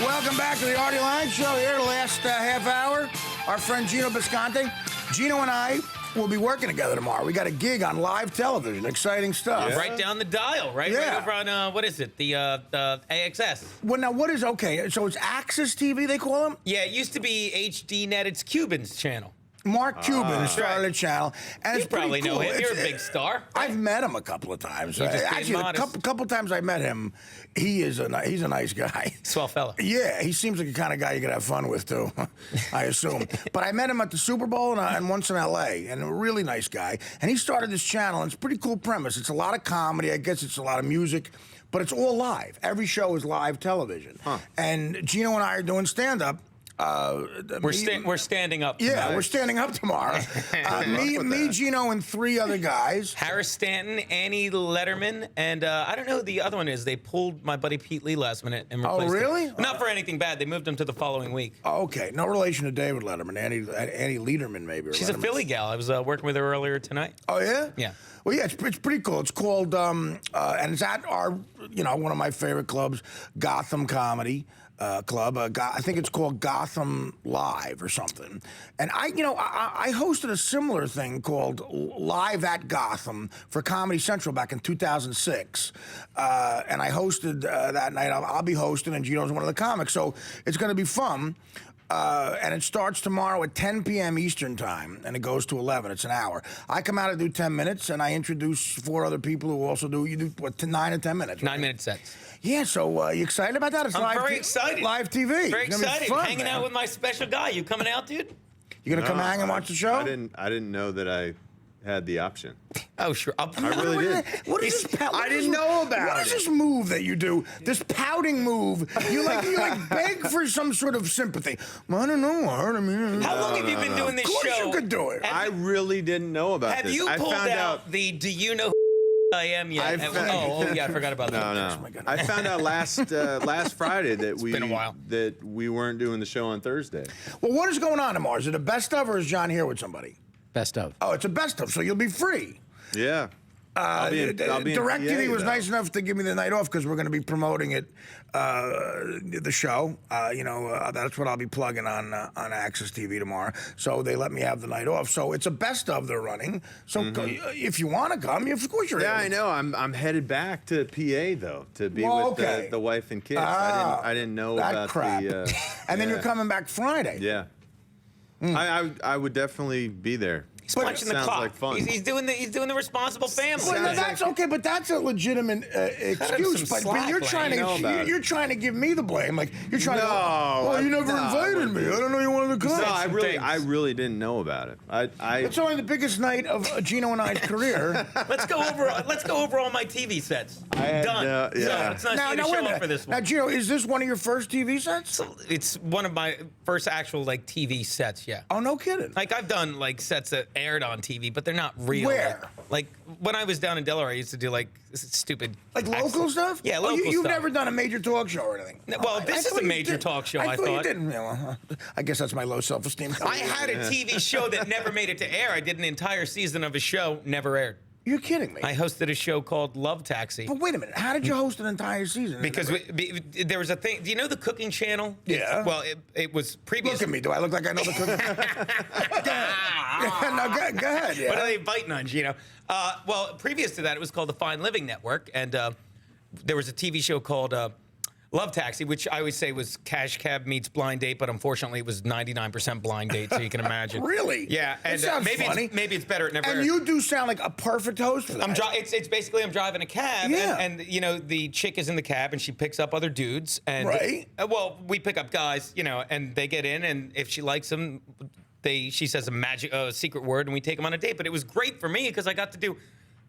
Welcome back to the Artie Lange Show here, the last half hour. Our friend Geno Bisconte. Geno and I will be working together tomorrow. We got a gig on live television. Exciting stuff. Yeah. Right down the dial, right? Yeah. Right over on, what is it? The AXS. Well, now, what is, okay, so it's Axis TV, they call them? Yeah, it used to be HDNet. It's Cuban's channel. Mark Cuban started the channel. And You it's pretty probably know cool. him. You're a big star. I've met him a couple of times. He's just Actually, being a modest. couple times I met him, he's a nice guy. Swell fella. Yeah, he seems like the kind of guy you could have fun with, too, I assume. But I met him at the Super Bowl and once in L.A., and a really nice guy. And he started this channel, and it's a pretty cool premise. It's a lot of comedy. I guess it's a lot of music, but it's all live. Every show is live television. Huh. And Geno and I are doing stand-up. We're standing up. Yeah, tonight. we're standing up tomorrow. Me, Geno, and three other guys. Harris Stanton, Annie Letterman, and I don't know who the other one is. They pulled my buddy Pete Lee last minute and replaced Oh, really? him. Not for anything bad. They moved him to the following week. Oh, okay, no relation to David Letterman. Annie Lederman, maybe. Or She's a Letterman. Philly gal. I was working with her earlier tonight. Oh, yeah? Yeah. Well, yeah, it's pretty cool. It's called, and it's at our, one of my favorite clubs, Gotham Comedy Club. I think it's called Gotham Live or something. And I hosted a similar thing called Live at Gotham for Comedy Central back in 2006. And I hosted that night. I'll be hosting, and Geno's one of the comics. So it's going to be fun. And it starts tomorrow at 10 p.m. Eastern Time, and it goes to 11. It's an hour. I come out and do 10 minutes, and I introduce four other people who also do, 9 or 10 minutes? Right? 9-minute sets. Yeah, so you excited about that? It's I'm live very excited. Live TV. Very It's gonna be excited. fun, Hanging man. out with my special guy. You coming out, dude? You gonna come hang and watch the show? I didn't know that I had the option. Oh, sure. I really did. What is this? I didn't know about What is this move that you do? This pouting move. You like beg for some sort of sympathy. Well, I don't know, Art. I mean, How long have you been doing this Of course show? you could do it. I really didn't know about Have this. you I pulled found out the "Do you know who I am" yet? Oh, yeah, I forgot about that. No. my goodness. I found out last Friday that been a while. we weren't doing the show on Thursday. Well, what is going on tomorrow? Is it a best of, or is John here with somebody? Best of. Oh, it's a best of, so you'll be free. Yeah. I'll be in DirecTV PA, was though. nice enough to give me the night off because we're going to be promoting it, the show. That's what I'll be plugging on Access TV tomorrow. So they let me have the night off. So it's a best of they're running. So if you want to come, of course you're Yeah, able I know. I'm headed back to PA though to be Well, with okay. the wife and kids. I didn't know that about crap. the. And then yeah. you're coming back Friday. Yeah. I would definitely be there. He's punching the Sounds clock. like fun. He's doing the responsible family. Well, Sounds that's okay, but that's a legitimate excuse. some But slack, you're Lang. trying I know about you're trying to give me the blame. Like you're trying to. No, Well, you never no, I invited wouldn't me. do I don't know you wanted to come. No, things. I really didn't know about it. It's only the biggest night of Geno and I's career. Let's go over all my TV sets. had, Done. yeah. So it's not going to wait a show up minute. for this Now, one. Geno, is this one of your first TV sets? It's one of my first actual TV sets. Yeah. Oh, no kidding. Like I've done sets that aired on TV, but they're not real. Where? Like when I was down in Delaware, I used to do stupid. Like local stuff? Yeah, Oh, local you've stuff. never done a major talk show or anything? Well, I this is thought a you major did. talk show, I I thought you thought. didn't. Well, I guess that's my low self-esteem. I had a TV show that never made it to air. I did an entire season of a show, never aired. You're kidding me. I hosted a show called Love Taxi. But wait a minute. How did you host an entire season? Because there was a thing. Do you know the cooking channel? Yeah. Well, it was previous. Look at me. Do I look like I know the cooking? No, go ahead. Yeah. What are they biting on, Geno? Well, previous to that, it was called the Fine Living Network, and there was a TV show called Love Taxi, which I always say was Cash Cab meets Blind Date, but unfortunately it was 99% Blind Date, so you can imagine. Really? Yeah, That and sounds maybe funny. Maybe it's better. It never. And aired. you do sound like a perfect host for that. It's basically I'm driving a cab, Yeah. and the chick is in the cab, and she picks up other dudes, and Right. Well, we pick up guys, and they get in, and if she likes them, she says a secret word, and we take them on a date. But it was great for me because I got to do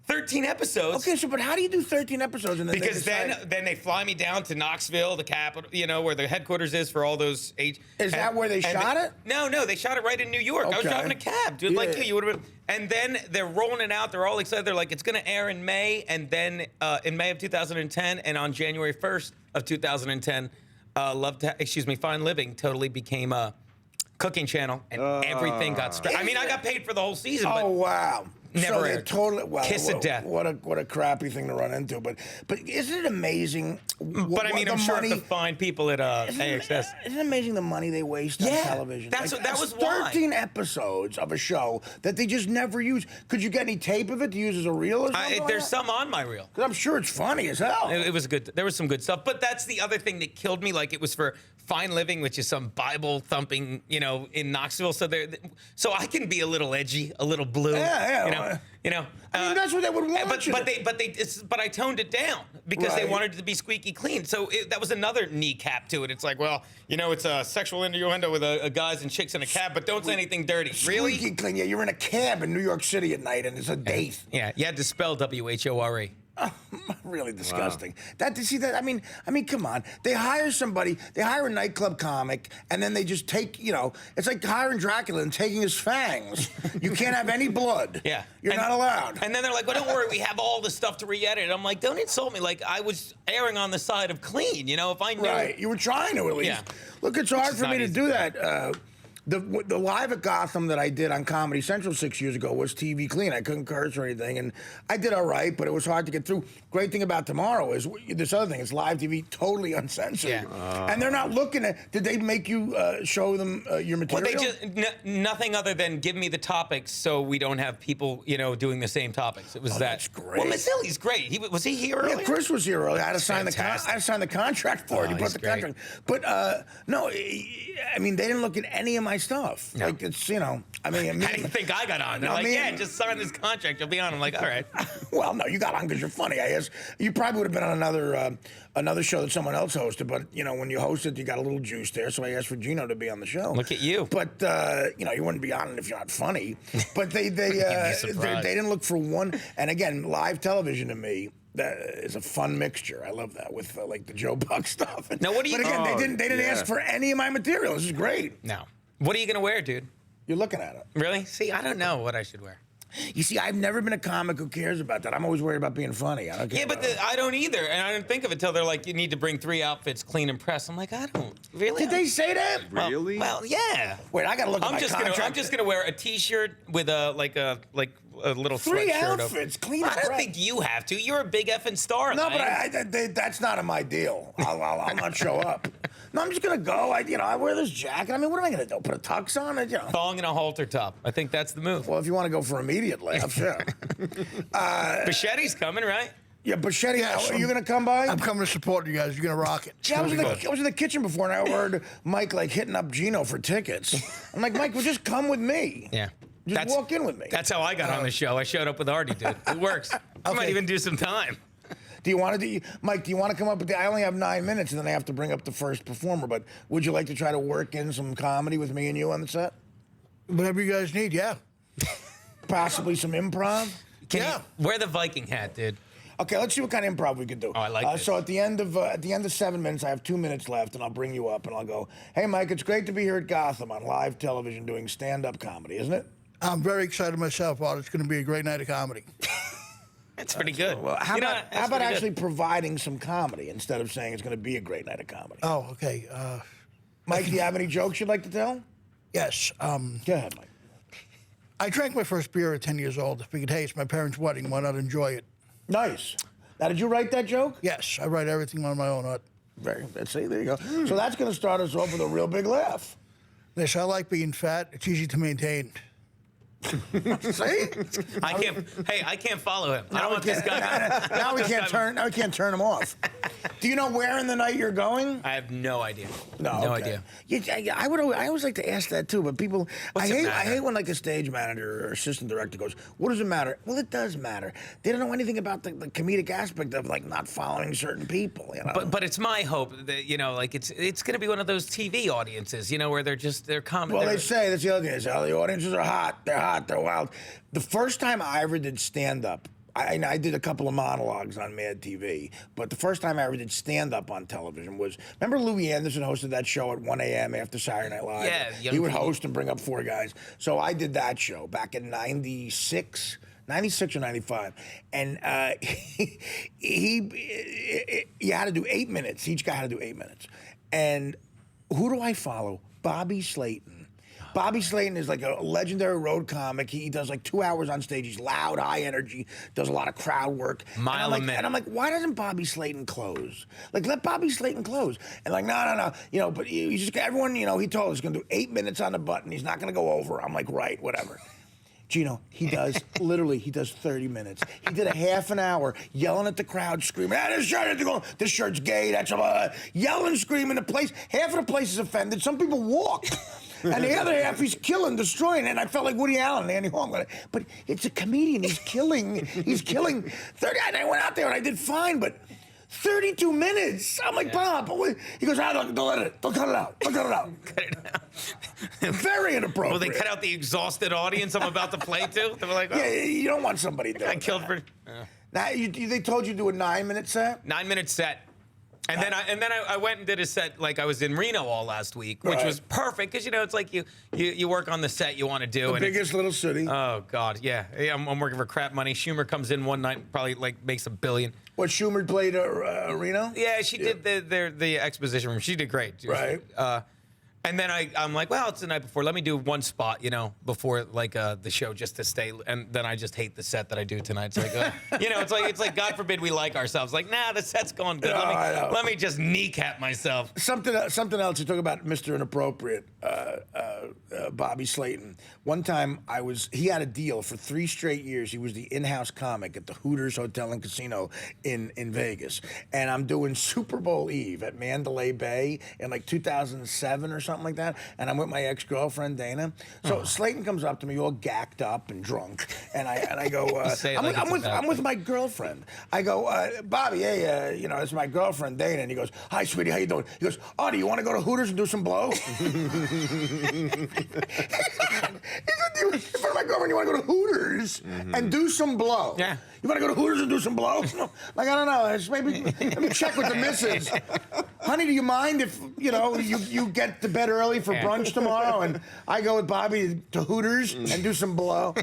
13 episodes. Okay, but how do you do 13 episodes? And then they Because decide- then they fly me down to Knoxville, the capital, where the headquarters is for all those. Is that where they shot it? No, they shot it right in New York. I was Okay. driving a cab, dude, like Yeah. you would have been. And then they're rolling it out. They're all excited. They're like, it's going to air in May, and then in May of 2010, and on January 1st of 2010, Fine Living totally became a cooking channel, and everything got straight. I mean, I got paid for the whole season. Oh, But wow. Never So they aired. totally Kiss of death. What a crappy thing to run into. But isn't it amazing? But I mean, I'm sure the fine people at AXS. Isn't it amazing the money they waste on television? That was why. 13 episodes of a show that they just never use. Could you get any tape of it to use as a reel or something? There's some on my reel. Because I'm sure it's funny as hell. It was good. There was some good stuff. But that's the other thing that killed me. Like, it was for Fine Living, which is some Bible thumping, in Knoxville. So I can be a little edgy, a little blue. Yeah. I mean, that's what they would want. But I toned it down because they wanted it to be squeaky clean. So that was another kneecap to it. It's like, well, it's a sexual innuendo with a guys and chicks in a cab, but don't say anything dirty. Really? Squeaky clean. Yeah, you're in a cab in New York City at night, and it's a date. Yeah, you had to spell WHORE. Really disgusting. Wow. I mean, come on. They hire somebody, they hire a nightclub comic, and then they just take, it's like hiring Dracula and taking his fangs. You can't have any blood. Yeah. You're not allowed. And then they're like, well, don't worry, we have all the stuff to re-edit. I'm like, don't insult me. Like, I was erring on the side of clean, if I knew. Right. You were trying to at least. Yeah. Look, it's hard for me to do that. The live at Gotham that I did on Comedy Central 6 years ago was TV clean. I couldn't curse or anything, and I did all right, but it was hard to get through. Great thing about tomorrow is this other thing. It's live TV, totally uncensored. Yeah. And they're not looking at, did they make you show them your material? Well, they just, nothing other than give me the topics so we don't have people, doing the same topics. It was that. That's great. Well, Mazzilli's great. Was he here earlier? Yeah, Chris was here earlier. I had to sign the contract for it. He put the contract. But no, I mean, they didn't look at any of my stuff. No. Like, it's, I didn't think I got on. They're like, yeah, just sign this contract. You'll be on. I'm like, all right. Well, no, you got on because you're funny. I guess you probably would have been on another show that someone else hosted. But when you hosted, you got a little juice there. So I asked for Geno to be on the show. Look at you. But you wouldn't be on it if you're not funny. But they didn't look for one. And again, live television to me. That is a fun mixture. I love that with like the Joe Buck stuff. Now, what do you? But again, they didn't ask for any of my material. This is great. No. What are you gonna wear, dude? You're looking at it. Really? See, I don't know what I should wear. You see, I've never been a comic who cares about that. I'm always worried about being funny. I don't care. Yeah, but I don't either. And I didn't think of it till they're like, you need to bring 3 outfits, clean and press. I'm like, I don't really. Did they say that? Really? Well, yeah. Wait, I gotta look at my contract. I'm just gonna wear a T-shirt with a little 3 sweatshirt. outfits, clean and I don't press. think you have to. You're a big effing star. No, but that's not in my deal. I'll not show up. No, I'm just gonna go. I wear this jacket. I mean, what am I gonna do? Put a tux on it? Thong and a halter top. I think that's the move. Well, if you want to go for immediate laughs, yeah. Bichetti's coming, right? Yeah, Bichetti, Yes, are you gonna come by? I'm coming to support you guys. You're gonna rock it. Yeah, I was in the kitchen before, and I overheard Mike hitting up Geno for tickets. I'm like, Mike, well, just come with me. Yeah. Just walk in with me. That's how I got on the show. I showed up with Artie, dude. It works. I might even do some time. Do you want to Mike, do you want to come up with I only have 9 minutes, and then I have to bring up the first performer, but would you like to try to work in some comedy with me and you on the set? Whatever you guys need, yeah. Possibly some improv? Yeah. Wear the Viking hat, dude. Okay, let's see what kind of improv we can do. Oh, I like this. So at the end of 7 minutes, I have 2 minutes left, and I'll bring you up, and I'll go, hey, Mike, it's great to be here at Gotham on live television doing stand-up comedy, isn't it? I'm very excited myself, Art. It's going to be a great night of comedy. That's pretty good. Well, how about actually providing some comedy instead of saying it's going to be a great night of comedy? Oh, okay. Mike, do you have any jokes you'd like to tell? Yes. Go ahead, Mike. I drank my first beer at 10 years old. Figured, hey, it's my parents' wedding. Why not enjoy it? Nice. Now, did you write that joke? Yes, I write everything on my own, Art. See, there you go. So that's going to start us off with a real big laugh. Yes, I like being fat. It's easy to maintain. See? I can't follow him. I don't want this guy. Now we can't turn him off. Do you know where in the night you're going? I have no idea. No idea. I always like to ask that too, but people, I hate when like a stage manager or assistant director goes, "What does it matter?" Well, it does matter. They don't know anything about the comedic aspect of like not following certain people. But it's my hope that it's going to be one of those TV audiences, where they're common. Well, they say that's the other thing. The audiences are hot. They're hot. They're wild. The first time I ever did stand up. I did a couple of monologues on Mad TV, but the first time I ever did stand-up on television was, remember Louis Anderson hosted that show at 1 a.m. after Saturday Night Live? Yeah. He would host and bring up 4 guys. So I did that show back in 96 or 95. And you had to do 8 minutes. Each guy had to do 8 minutes. And who do I follow? Bobby Slayton. Bobby Slayton is like a legendary road comic. He does like 2 hours on stage. He's loud, high energy, does a lot of crowd work. Mile a minute. And I'm like, why doesn't Bobby Slayton close? Like, let Bobby Slayton close. And like, no. You know, but you just, everyone, you know, he told us he's going to do 8 minutes on the button. He's not going to go over. I'm like, right, whatever. Geno, he does, literally, he does 30 minutes. He did a half an hour yelling at the crowd, screaming, this shirt's gay, that's yelling, screaming. Half of the place is offended. Some people walk. And the other half, he's killing, destroying. And I felt like Woody Allen and Andy Hall. But it's a comedian. He's killing 30. And I went out there and I did fine, but 32 minutes. I'm like, Bob. He goes, don't let it. Don't cut it out. Don't cut it out. Cut it out. Very inappropriate. Will they cut out the exhausted audience I'm about to play to? They were like, oh, Yeah, you don't want somebody doing I killed that. for. Now, they told you to do a 9-minute set? 9-minute set. And then I went and did a set like I was in Reno all last week, which Right. was perfect because, you know, it's like you work on the set you want to do. The and biggest little city. oh, God, yeah. I'm working for crap money. Schumer comes in one night, probably like makes $1 billion. What, Schumer played Reno? Yeah, she did the exposition room. She did great. Right. And then I'm like, well, it's the night before. Let me do one spot, you know, before like the show just to stay. And then I just hate the set that I do tonight. It's like, you know, it's like God forbid we like ourselves. Like, nah, the set's going good. Let me just kneecap myself. Something else. You talk about Mr. Inappropriate, Bobby Slayton. One time he had a deal for 3 straight years. He was the in-house comic at the Hooters Hotel and Casino in Vegas. And I'm doing Super Bowl Eve at Mandalay Bay in like 2007 or something like that. And I'm with my ex-girlfriend, Dana. So Slayton comes up to me all gacked up and drunk. And I go, I'm with my girlfriend. I go, Bobby, hey, you know, it's my girlfriend, Dana. And he goes, hi, sweetie, how you doing? He goes, oh, do you want to go to Hooters and do some blow? He said, in front of my girlfriend, you want to go to Hooters and do some blow? Yeah. You want to go to Hooters and do some blow? Like, I don't know. Maybe let me check with the missus. Honey, do you mind if, you know, you get to bed early for brunch tomorrow and I go with Bobby to Hooters and do some blow?